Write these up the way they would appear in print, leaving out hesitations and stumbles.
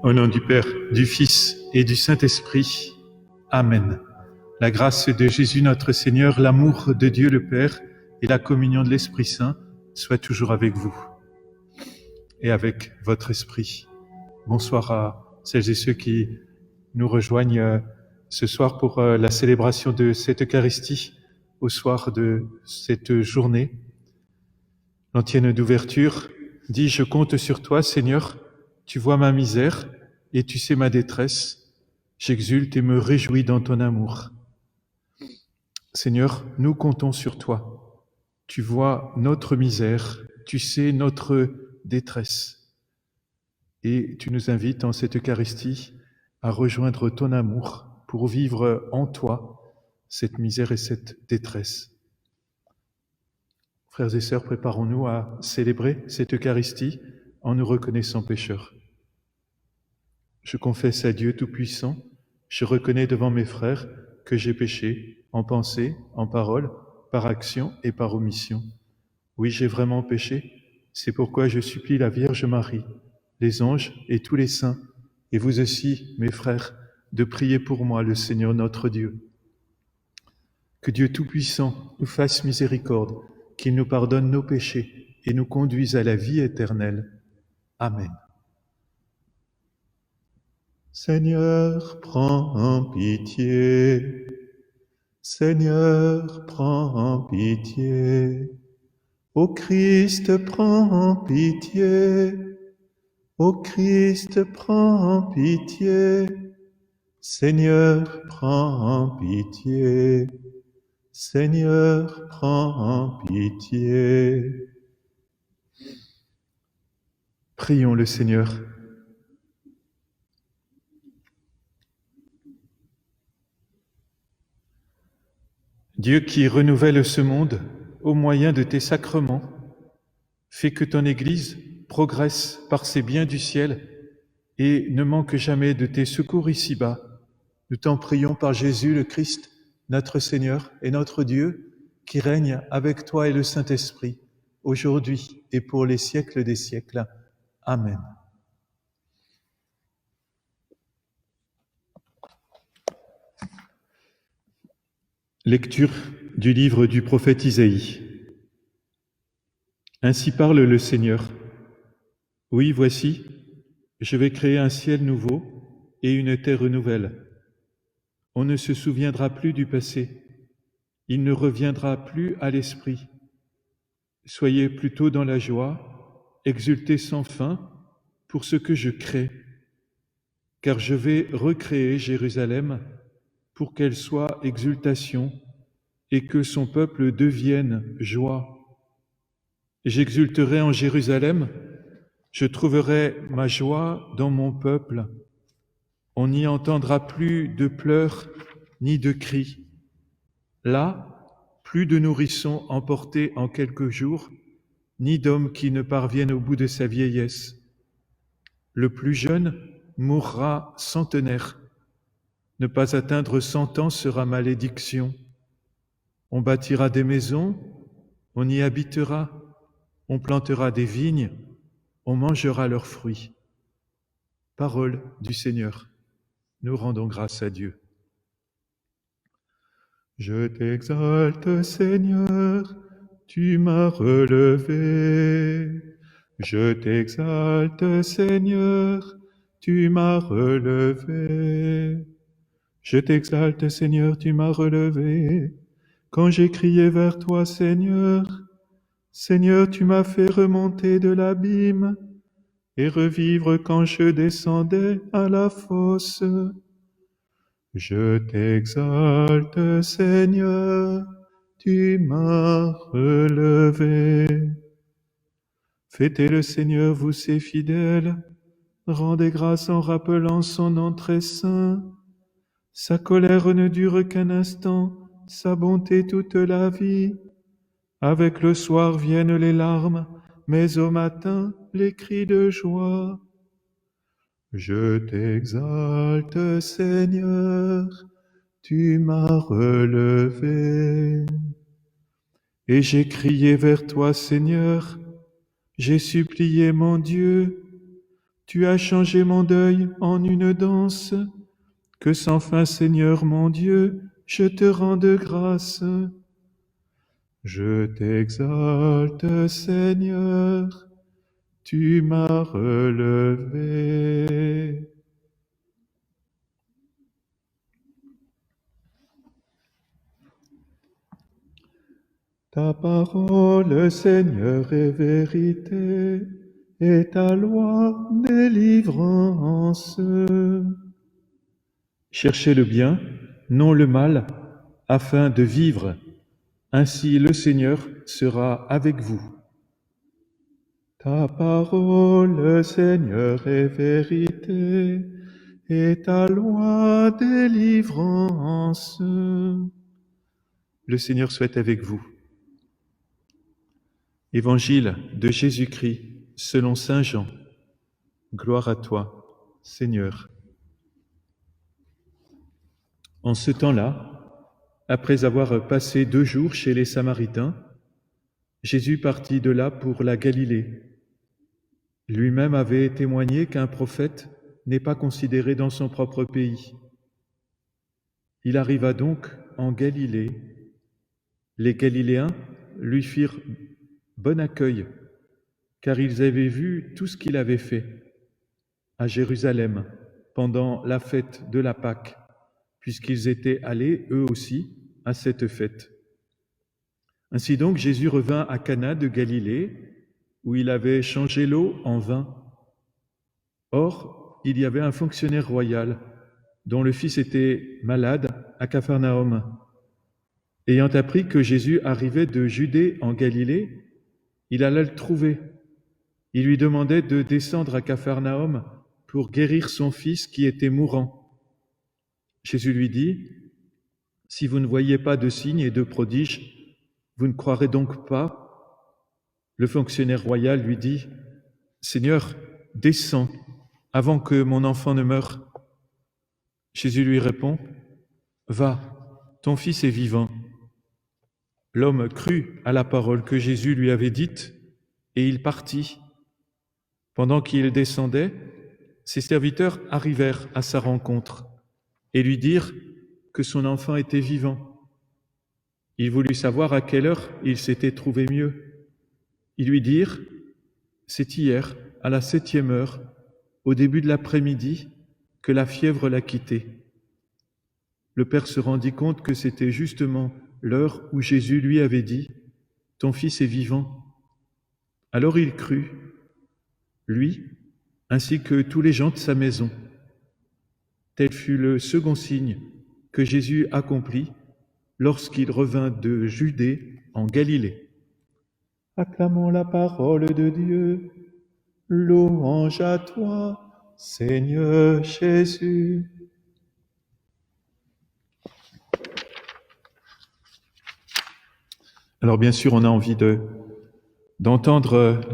Au nom du Père, du Fils et du Saint-Esprit. Amen. La grâce de Jésus notre Seigneur, l'amour de Dieu le Père et la communion de l'Esprit Saint soient toujours avec vous et avec votre esprit. Bonsoir à celles et ceux qui nous rejoignent ce soir pour la célébration de cette Eucharistie au soir de cette journée. L'antienne d'ouverture dit « Je compte sur toi, Seigneur, tu vois ma misère et tu sais ma détresse. J'exulte et me réjouis dans ton amour. » Seigneur, nous comptons sur toi. Tu vois notre misère, tu sais notre détresse. Et tu nous invites en cette Eucharistie à rejoindre ton amour pour vivre en toi cette misère et cette détresse. Frères et sœurs, préparons-nous à célébrer cette Eucharistie en nous reconnaissant pécheurs. Je confesse à Dieu Tout-Puissant, je reconnais devant mes frères que j'ai péché en pensée, en parole, par action et par omission. Oui, j'ai vraiment péché, c'est pourquoi je supplie la Vierge Marie, les anges et tous les saints, et vous aussi, mes frères, de prier pour moi, le Seigneur notre Dieu. Que Dieu Tout-Puissant nous fasse miséricorde, qu'il nous pardonne nos péchés et nous conduise à la vie éternelle. Amen. Seigneur, prends pitié. Seigneur, prends pitié. Ô Christ, prends pitié. Ô Christ, prends pitié. Seigneur, prends pitié. Seigneur, prends pitié. Prions le Seigneur. Dieu qui renouvelle ce monde au moyen de tes sacrements, fais que ton Église progresse par ses biens du ciel et ne manque jamais de tes secours ici-bas. Nous t'en prions par Jésus le Christ, notre Seigneur et notre Dieu, qui règne avec toi et le Saint-Esprit, aujourd'hui et pour les siècles des siècles. Amen. Lecture du livre du prophète Isaïe. Ainsi parle le Seigneur. Oui, voici, je vais créer un ciel nouveau et une terre nouvelle. On ne se souviendra plus du passé, il ne reviendra plus à l'esprit. Soyez plutôt dans la joie, exultez sans fin pour ce que je crée, car je vais recréer Jérusalem pour qu'elle soit exultation et que son peuple devienne joie. J'exulterai en Jérusalem, je trouverai ma joie dans mon peuple. On n'y entendra plus de pleurs ni de cris. Là, plus de nourrissons emportés en quelques jours, ni d'hommes qui ne parviennent au bout de sa vieillesse. Le plus jeune mourra centenaire. Ne pas atteindre 100 ans sera malédiction. On bâtira des maisons, on y habitera, on plantera des vignes, on mangera leurs fruits. Parole du Seigneur. Nous rendons grâce à Dieu. Je t'exalte, Seigneur, tu m'as relevé. Je t'exalte, Seigneur, tu m'as relevé. Je t'exalte, Seigneur, tu m'as relevé. Quand j'ai crié vers toi, Seigneur, Seigneur, tu m'as fait remonter de l'abîme et revivre quand je descendais à la fosse. Je t'exalte, Seigneur, tu m'as relevé. Fêtez le Seigneur, vous ses fidèles, rendez grâce en rappelant son nom très saint. Sa colère ne dure qu'un instant, sa bonté toute la vie. Avec le soir viennent les larmes, mais au matin les cris de joie. Je t'exalte, Seigneur, tu m'as relevé. Et j'ai crié vers toi, Seigneur, j'ai supplié mon Dieu. Tu as changé mon deuil en une danse. Que sans fin, Seigneur mon Dieu, je te rende grâce. Je t'exalte, Seigneur, tu m'as relevé. Ta parole, Seigneur, est vérité, et ta loi délivrance. Cherchez le bien, non le mal, afin de vivre. Ainsi le Seigneur sera avec vous. Ta parole, Seigneur, est vérité, et ta loi délivrance. Le Seigneur soit avec vous. Évangile de Jésus-Christ selon saint Jean. Gloire à toi, Seigneur. En ce temps-là, après avoir passé 2 jours chez les Samaritains, Jésus partit de là pour la Galilée. Lui-même avait témoigné qu'un prophète n'est pas considéré dans son propre pays. Il arriva donc en Galilée. Les Galiléens lui firent bon accueil, car ils avaient vu tout ce qu'il avait fait à Jérusalem pendant la fête de la Pâque, puisqu'ils étaient allés, eux aussi, à cette fête. Ainsi donc, Jésus revint à Cana de Galilée, où il avait changé l'eau en vin. Or, il y avait un fonctionnaire royal, dont le fils était malade, à Capharnaüm. Ayant appris que Jésus arrivait de Judée en Galilée, il alla le trouver. Il lui demandait de descendre à Capharnaüm pour guérir son fils qui était mourant. Jésus lui dit, « Si vous ne voyez pas de signes et de prodiges, vous ne croirez donc pas ?» Le fonctionnaire royal lui dit, « Seigneur, descends avant que mon enfant ne meure. » Jésus lui répond, « Va, ton fils est vivant. » L'homme crut à la parole que Jésus lui avait dite, et il partit. Pendant qu'il descendait, ses serviteurs arrivèrent à sa rencontre et lui dirent que son enfant était vivant. Il voulut savoir à quelle heure il s'était trouvé mieux. Ils lui dirent, « C'est hier, à la 7e heure, au début de l'après-midi, que la fièvre l'a quitté. » Le père se rendit compte que c'était justement l'heure où Jésus lui avait dit, « Ton fils est vivant. » Alors il crut, lui, ainsi que tous les gens de sa maison. Tel fut le second signe que Jésus accomplit lorsqu'il revint de Judée en Galilée. Acclamons la parole de Dieu. Louange à toi, Seigneur Jésus. Alors bien sûr, on a envie de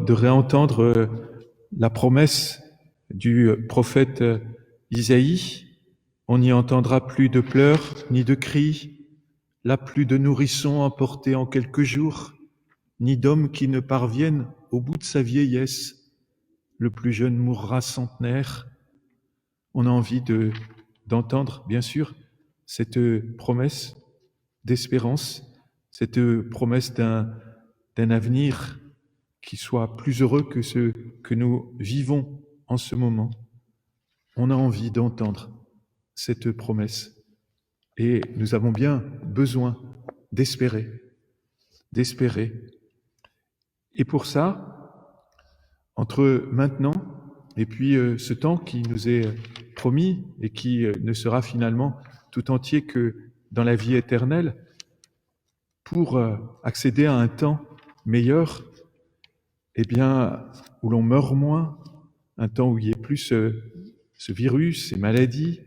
réentendre la promesse du prophète Isaïe. On n'y entendra plus de pleurs ni de cris, là plus de nourrissons emportés en quelques jours, ni d'hommes qui ne parviennent au bout de sa vieillesse. Le plus jeune mourra centenaire. On a envie d'entendre, bien sûr, cette promesse d'espérance, cette promesse d'un avenir qui soit plus heureux que ce que nous vivons en ce moment. On a envie d'entendre cette promesse. Et nous avons bien besoin d'espérer. Et pour ça, entre maintenant et puis ce temps qui nous est promis et qui ne sera finalement tout entier que dans la vie éternelle, pour accéder à un temps meilleur, eh bien, où l'on meurt moins, un temps où il n'y ait plus ce virus, ces maladies,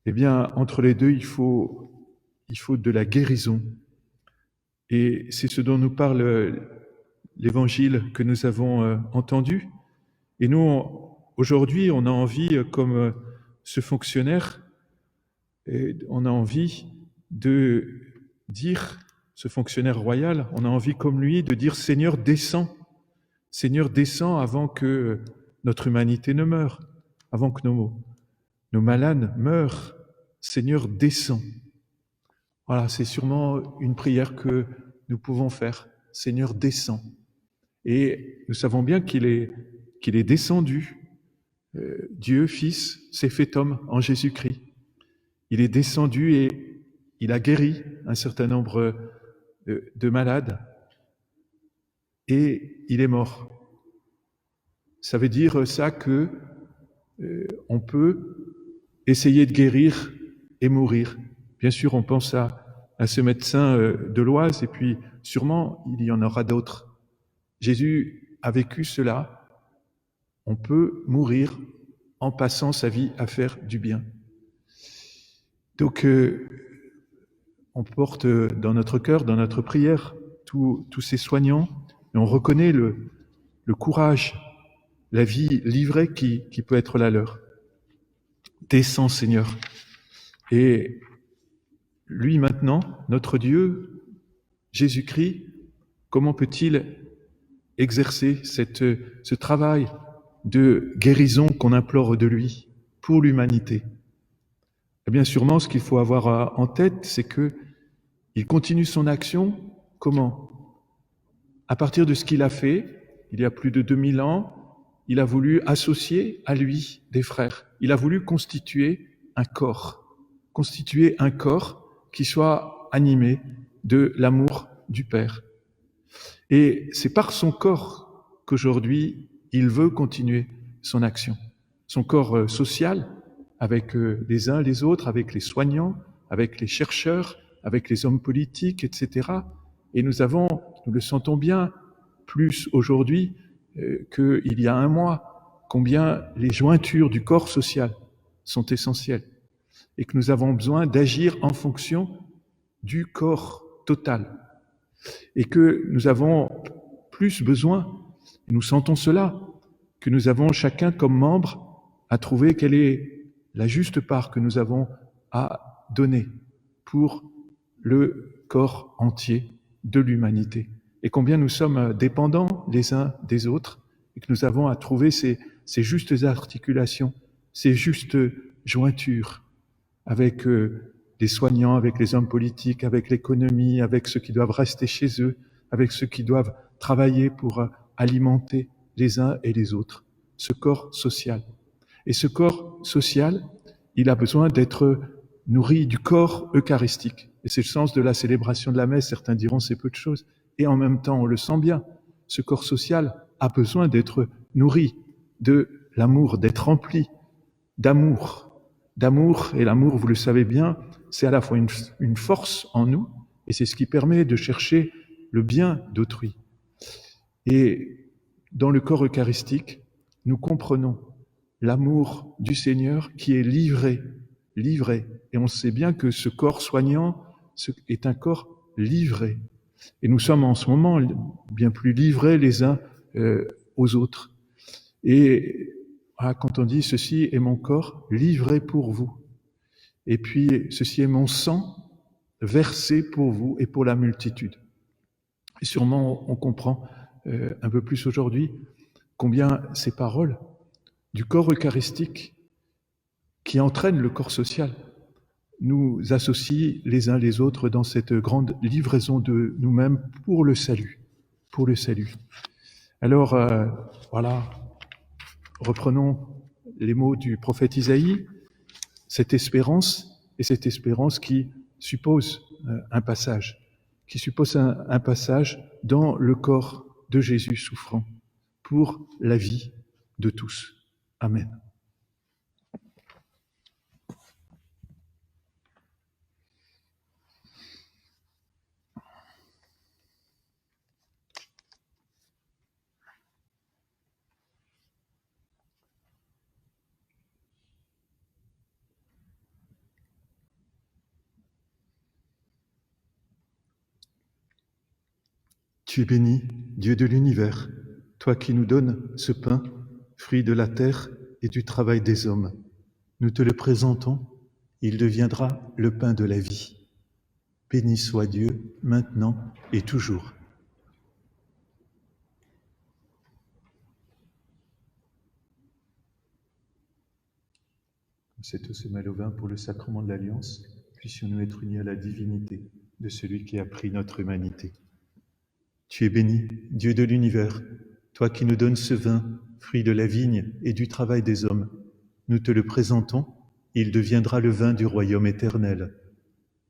eh bien, entre les deux, il faut de la guérison. Et c'est ce dont nous parle l'évangile que nous avons entendu. Et nous, aujourd'hui, on a envie, comme ce fonctionnaire, on a envie de dire, ce fonctionnaire royal, on a envie comme lui de dire « Seigneur, descends avant que notre humanité ne meure, avant que nos malades meurent. Seigneur, descends. Voilà, c'est sûrement une prière que nous pouvons faire. Seigneur, descends. Et nous savons bien qu'il est descendu. Dieu, Fils, s'est fait homme en Jésus-Christ. Il est descendu et il a guéri un certain nombre de malades et il est mort. Ça veut dire ça que on peut essayer de guérir et mourir. Bien sûr, on pense à ce médecin de l'Oise et puis sûrement il y en aura d'autres. Jésus a vécu cela. On peut mourir en passant sa vie à faire du bien. Donc, on porte dans notre cœur, dans notre prière, tous ces soignants, et on reconnaît le courage, la vie livrée qui peut être la leur. Descends, Seigneur. Et lui maintenant, notre Dieu, Jésus-Christ, comment peut-il exercer ce travail de guérison qu'on implore de lui pour l'humanité? Eh bien, sûrement, ce qu'il faut avoir en tête, c'est que il continue son action. Comment? À partir de ce qu'il a fait, il y a plus de 2000 ans, il a voulu associer à lui des frères. Il a voulu constituer un corps qui soit animé de l'amour du Père. Et c'est par son corps qu'aujourd'hui, il veut continuer son action. Son corps social, avec les uns les autres, avec les soignants, avec les chercheurs, avec les hommes politiques, etc. Et nous le sentons bien, plus aujourd'hui qu'il y a un mois, combien les jointures du corps social sont essentielles et que nous avons besoin d'agir en fonction du corps total et que nous avons plus besoin, et nous sentons cela, que nous avons chacun comme membre à trouver quelle est la juste part que nous avons à donner pour le corps entier de l'humanité. Et combien nous sommes dépendants les uns des autres et que nous avons à trouver ces justes articulations, ces justes jointures avec les soignants, avec les hommes politiques, avec l'économie, avec ceux qui doivent rester chez eux, avec ceux qui doivent travailler pour alimenter les uns et les autres, ce corps social. Et ce corps social, il a besoin d'être nourri du corps eucharistique. Et c'est le sens de la célébration de la messe. Certains diront c'est peu de choses. Et en même temps, on le sent bien. Ce corps social a besoin d'être nourri de l'amour, d'être rempli d'amour. D'amour, et l'amour, vous le savez bien, c'est à la fois une force en nous, et c'est ce qui permet de chercher le bien d'autrui. Et dans le corps eucharistique, nous comprenons l'amour du Seigneur qui est livré. Et on sait bien que ce corps soignant est un corps livré. Et nous sommes en ce moment bien plus livrés les uns aux autres. Et quand on dit « ceci est mon corps livré pour vous », et puis « ceci est mon sang versé pour vous et pour la multitude ». Et sûrement on comprend un peu plus aujourd'hui combien ces paroles du corps eucharistique qui entraînent le corps social nous associent les uns les autres dans cette grande livraison de nous-mêmes pour le salut. Pour le salut. Alors, voilà, reprenons les mots du prophète Isaïe, cette espérance qui suppose un passage, un passage dans le corps de Jésus souffrant pour la vie de tous. Amen. Tu es béni, Dieu de l'univers, toi qui nous donnes ce pain, fruit de la terre et du travail des hommes. Nous te le présentons, il deviendra le pain de la vie. Béni soit Dieu, maintenant et toujours. Cet eau se mêle au vin pour le sacrement de l'Alliance, puissions-nous être unis à la divinité de celui qui a pris notre humanité. Tu es béni, Dieu de l'univers, toi qui nous donnes ce vin, fruit de la vigne et du travail des hommes. Nous te le présentons, il deviendra le vin du royaume éternel.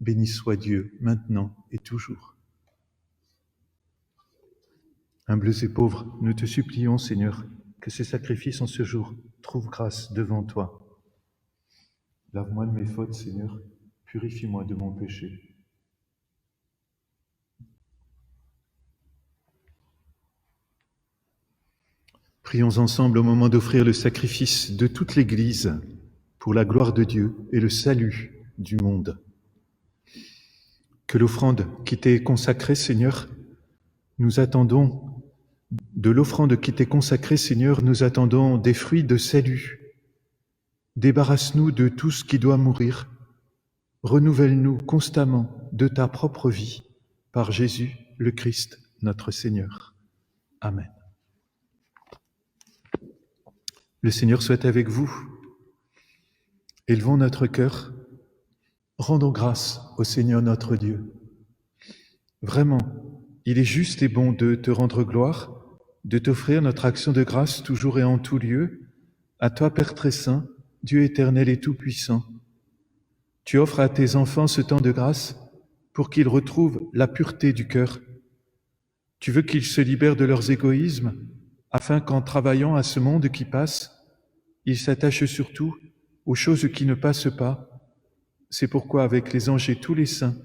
Béni soit Dieu, maintenant et toujours. Humbles et pauvres, nous te supplions, Seigneur, que ce sacrifice en ce jour trouve grâce devant toi. Lave-moi de mes fautes, Seigneur, purifie-moi de mon péché. Prions ensemble au moment d'offrir le sacrifice de toute l'Église pour la gloire de Dieu et le salut du monde. Que l'offrande qui t'est consacrée, Seigneur, nous attendons, de l'offrande qui t'est consacrée, Seigneur, nous attendons des fruits de salut. Débarrasse-nous de tout ce qui doit mourir. Renouvelle-nous constamment de ta propre vie, par Jésus le Christ, notre Seigneur. Amen. Le Seigneur soit avec vous. Élevons notre cœur. Rendons grâce au Seigneur notre Dieu. Vraiment, il est juste et bon de te rendre gloire, de t'offrir notre action de grâce toujours et en tout lieu, à toi, Père très saint, Dieu éternel et tout-puissant. Tu offres à tes enfants ce temps de grâce pour qu'ils retrouvent la pureté du cœur. Tu veux qu'ils se libèrent de leurs égoïsmes, afin qu'en travaillant à ce monde qui passe, ils s'attachent surtout aux choses qui ne passent pas. C'est pourquoi, avec les anges et tous les saints,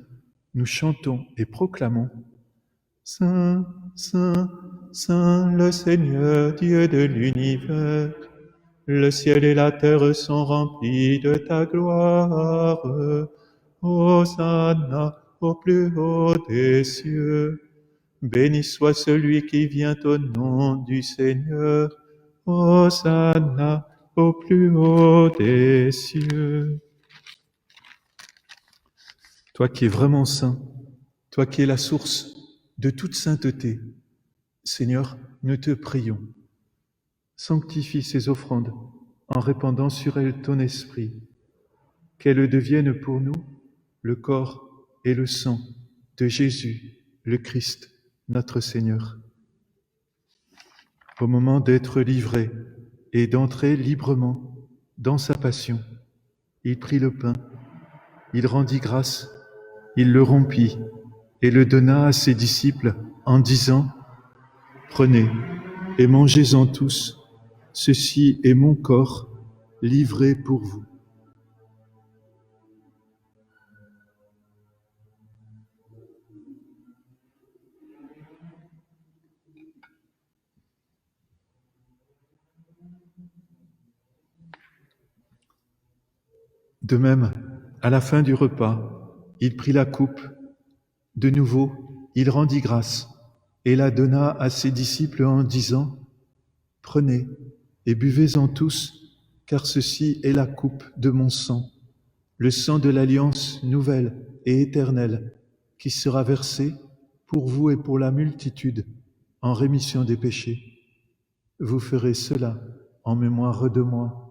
nous chantons et proclamons « Saint, Saint, Saint, le Seigneur, Dieu de l'univers, le ciel et la terre sont remplis de ta gloire. Hosanna au plus haut des cieux. Béni soit celui qui vient au nom du Seigneur. Hosanna au plus haut des cieux. » Toi qui es vraiment saint, toi qui es la source de toute sainteté, Seigneur, nous te prions. Sanctifie ces offrandes en répandant sur elles ton esprit, qu'elles deviennent pour nous le corps et le sang de Jésus, le Christ, notre Seigneur. Au moment d'être livré et d'entrer librement dans sa passion, il prit le pain, il rendit grâce, il le rompit et le donna à ses disciples en disant « Prenez et mangez-en tous, ceci est mon corps livré pour vous. » De même, à la fin du repas, il prit la coupe. De nouveau, il rendit grâce et la donna à ses disciples en disant « Prenez et buvez-en tous, car ceci est la coupe de mon sang, le sang de l'alliance nouvelle et éternelle, qui sera versé pour vous et pour la multitude en rémission des péchés. Vous ferez cela en mémoire de moi. »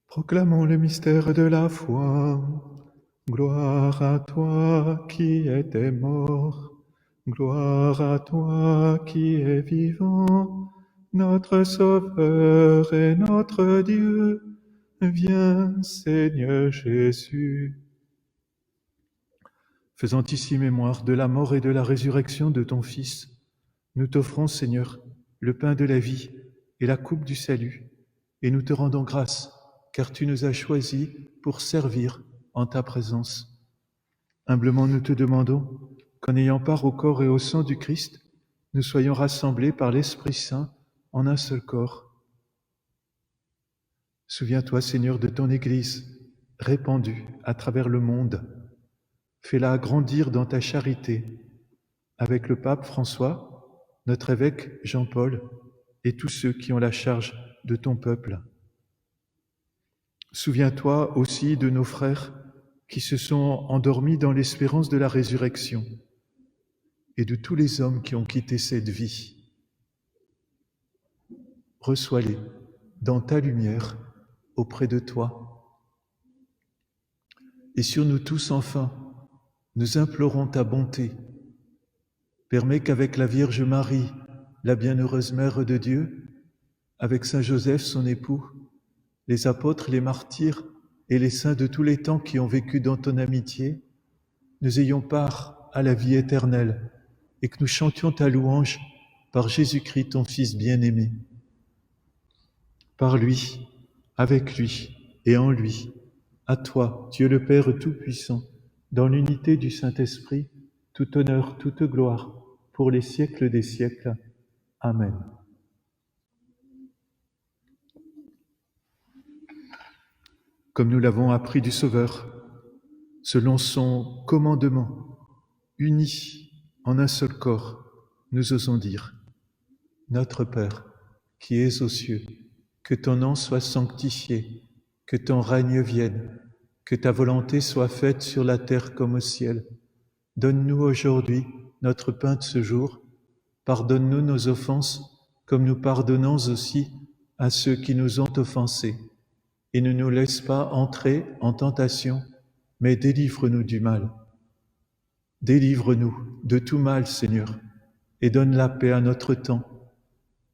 Proclamons le mystère de la foi. Gloire à toi qui étais mort, gloire à toi qui es vivant, notre Sauveur et notre Dieu. Viens, Seigneur Jésus. Faisant ici mémoire de la mort et de la résurrection de ton Fils, nous t'offrons, Seigneur, le pain de la vie et la coupe du salut, et nous te rendons grâce, car tu nous as choisis pour servir en ta présence. Humblement nous te demandons qu'en ayant part au corps et au sang du Christ, nous soyons rassemblés par l'Esprit Saint en un seul corps. Souviens-toi, Seigneur, de ton Église répandue à travers le monde. Fais-la grandir dans ta charité, avec le pape François, notre évêque Jean-Paul et tous ceux qui ont la charge de ton peuple. Souviens-toi aussi de nos frères qui se sont endormis dans l'espérance de la résurrection et de tous les hommes qui ont quitté cette vie. Reçois-les dans ta lumière auprès de toi. Et sur nous tous, enfin, nous implorons ta bonté. Permets qu'avec la Vierge Marie, la bienheureuse Mère de Dieu, avec Saint Joseph, son époux, les apôtres, les martyrs et les saints de tous les temps qui ont vécu dans ton amitié, nous ayons part à la vie éternelle et que nous chantions ta louange par Jésus-Christ, ton Fils bien-aimé. Par lui, avec lui et en lui, à toi, Dieu le Père Tout-Puissant, dans l'unité du Saint-Esprit, tout honneur, toute gloire, pour les siècles des siècles. Amen. Comme nous l'avons appris du Sauveur, selon son commandement, unis en un seul corps, nous osons dire, Notre Père, qui es aux cieux, que ton nom soit sanctifié, que ton règne vienne, que ta volonté soit faite sur la terre comme au ciel. Donne-nous aujourd'hui notre pain de ce jour. Pardonne-nous nos offenses, comme nous pardonnons aussi à ceux qui nous ont offensés. Et ne nous laisse pas entrer en tentation, mais délivre-nous du mal. Délivre-nous de tout mal, Seigneur, et donne la paix à notre temps.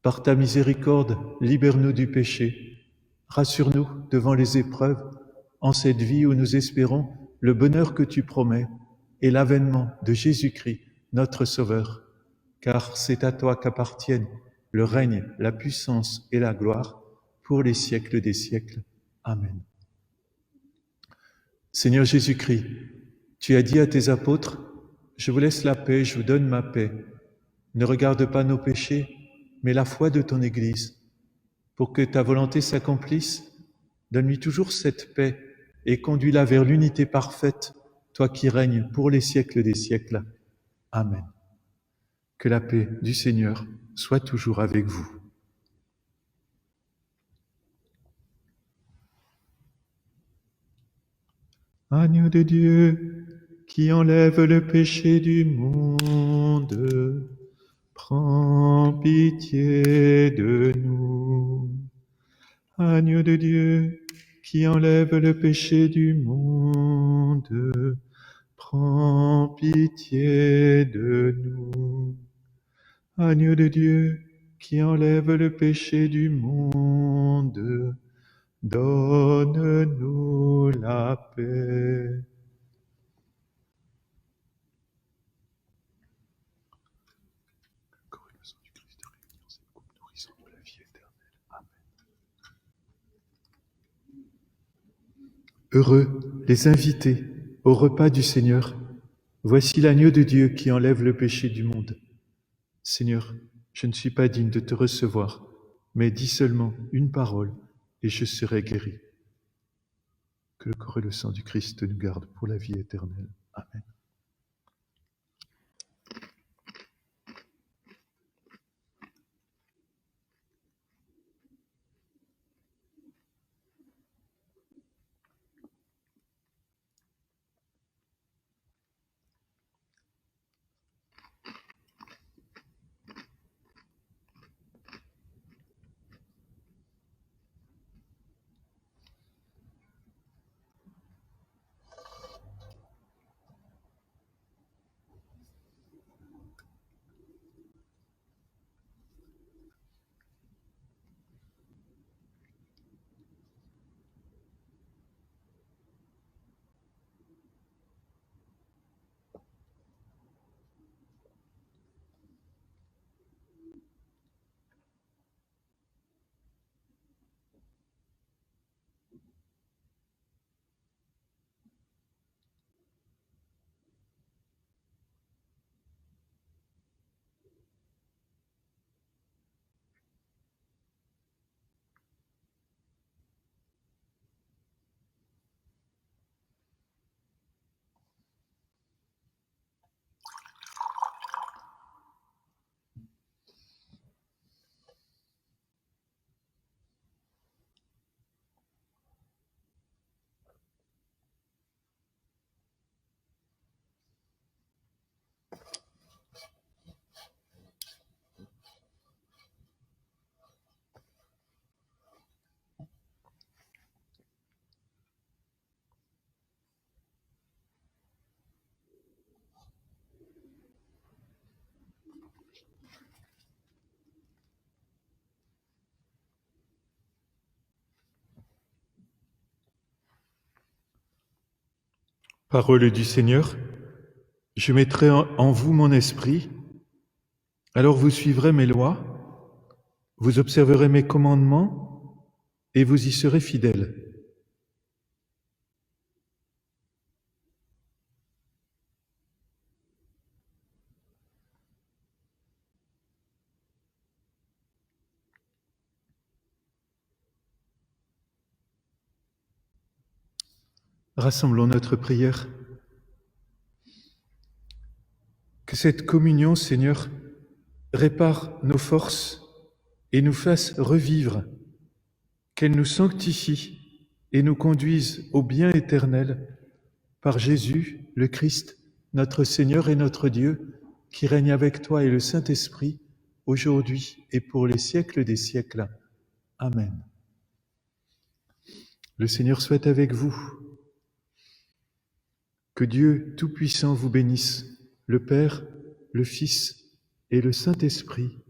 Par ta miséricorde, libère-nous du péché. Rassure-nous devant les épreuves, en cette vie où nous espérons le bonheur que tu promets et l'avènement de Jésus-Christ, notre Sauveur. Car c'est à toi qu'appartiennent le règne, la puissance et la gloire pour les siècles des siècles. Amen. Seigneur Jésus-Christ, tu as dit à tes apôtres, « Je vous laisse la paix, je vous donne ma paix. Ne regarde pas nos péchés, mais la foi de ton Église. Pour que ta volonté s'accomplisse, donne-lui toujours cette paix et conduis-la vers l'unité parfaite, toi qui règnes pour les siècles des siècles. Amen. Que la paix du Seigneur soit toujours avec vous. Agneau de Dieu, qui enlève le péché du monde, prends pitié de nous. Agneau de Dieu, qui enlève le péché du monde, prends pitié de nous. Agneau de Dieu, qui enlève le péché du monde, donne-nous la paix. Corps et le sang du Christ réunis en cette coupe nourrissante de la vie éternelle. Amen. Heureux les invités au repas du Seigneur. Voici l'agneau de Dieu qui enlève le péché du monde. Seigneur, je ne suis pas digne de te recevoir, mais dis seulement une parole et je serai guéri. Que le corps et le sang du Christ nous gardent pour la vie éternelle. Amen. Parole du Seigneur, je mettrai en vous mon esprit, alors vous suivrez mes lois, vous observerez mes commandements et vous y serez fidèles. Rassemblons notre prière. Que cette communion, Seigneur, répare nos forces et nous fasse revivre, qu'elle nous sanctifie et nous conduise au bien éternel par Jésus, le Christ, notre Seigneur et notre Dieu, qui règne avec toi et le Saint-Esprit, aujourd'hui et pour les siècles des siècles. Amen. Le Seigneur soit avec vous. Que Dieu Tout-Puissant vous bénisse, le Père, le Fils et le Saint-Esprit.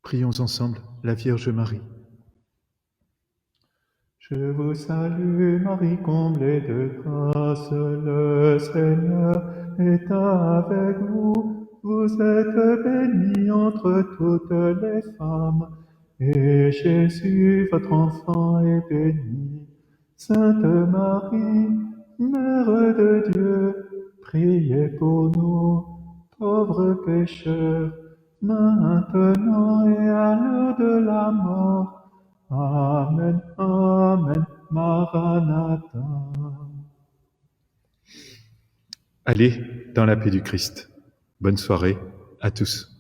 Prions ensemble la Vierge Marie. Je vous salue, Marie, comblée de grâce, le Seigneur est avec vous. Vous êtes bénie entre toutes les femmes, et Jésus, votre enfant, est béni. Sainte Marie, Mère de Dieu, priez pour nous, pauvres pécheurs, maintenant et à l'heure de la mort. Amen, Amen, Maranatha. Allez dans la paix du Christ. Bonne soirée à tous.